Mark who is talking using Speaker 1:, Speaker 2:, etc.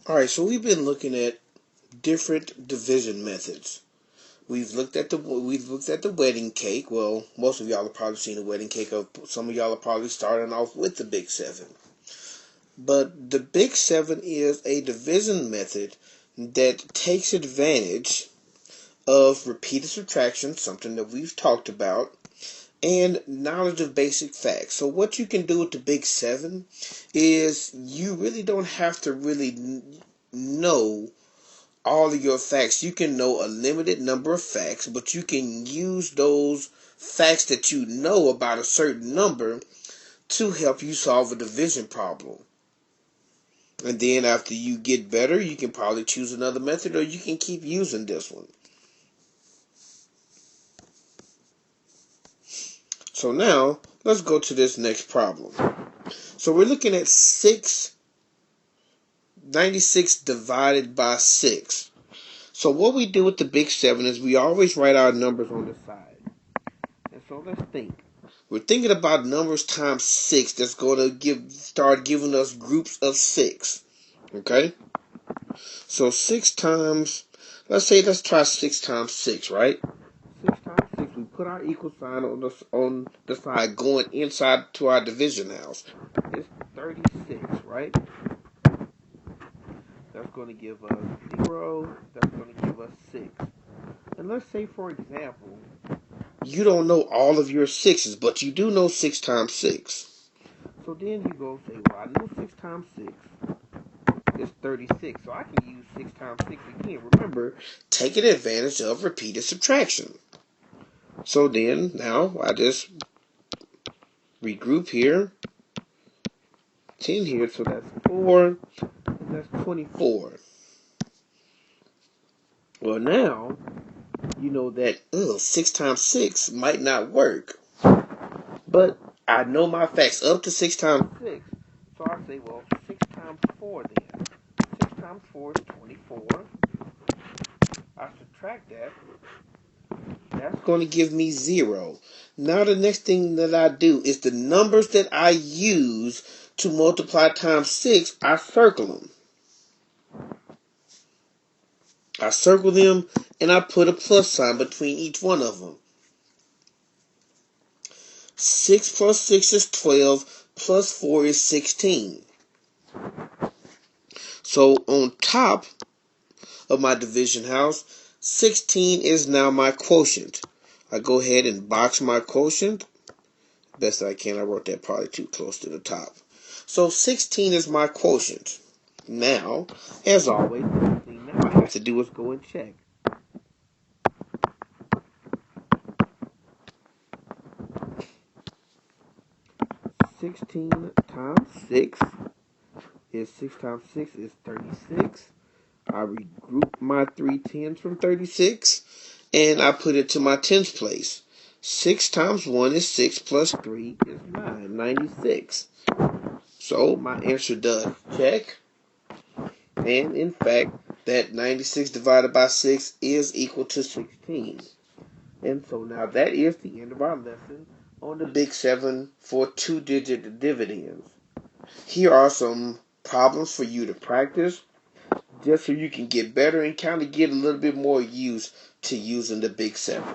Speaker 1: Alright, so we've been looking at different division methods. We've looked at the wedding cake. Well, most of y'all have probably seen the wedding cake. Some of y'all are probably starting off with the Big Seven. But the Big Seven is a division method that takes advantage of repeated subtraction, something that we've talked about, and knowledge of basic facts. So what you can do with the Big Seven is you really don't have to really know all of your facts. You can know a limited number of facts, but you can use those facts that you know about a certain number to help you solve a division problem. And then after you get better, you can probably choose another method, or you can keep using this one. So now, let's go to this next problem. So we're looking at 96 divided by 6. So what we do with the Big Seven is we always write our numbers on the side. And so let's think. We're thinking about numbers times 6 that's going to start giving us groups of 6. Okay? So 6 times, let's try 6 times 6, right? 6 times 6, we put our equal sign on the side going inside to our division house. It's 36, right? That's going to give us 0. That's going to give us 6. And let's say, for example, you don't know all of your 6's, but you do know 6 times 6. So then you go say, well, I know 6 times 6 is 36, so I can use 6 times 6 again. Remember, taking advantage of repeated subtraction. So then, now, I just regroup here. 10 here, so that's 4, and that's 24. Well, now, you know that 6 times 6 might not work. But I know my facts up to 6 times 6. So I say, well, 6 times 4 then. 6 times 4 is 24. I subtract that. That's going to give me 0. Now the next thing that I do is the numbers that I use to multiply times 6, I circle them. I circle them and I put a plus sign between each one of them. 6 plus 6 is 12, plus 4 is 16. So on top of my division house, 16 is now my quotient. I go ahead and box my quotient. Best I can. I wrote that probably too close to the top. So 16 is my quotient. Now, as always, the thing now I have to do is go and check. 16 times 6 is 6 times 6 is 36. I regroup my 3 tens from 36, and I put it to my tens place. 6 times 1 is 6 plus 3 is 9, 96. So my answer does check. And in fact, that 96 divided by 6 is equal to 16. And so now that is the end of our lesson on the Big Seven for 2-digit dividends. Here are some problems for you to practice, just so you can get better and kind of get a little bit more used to using the Big Seven.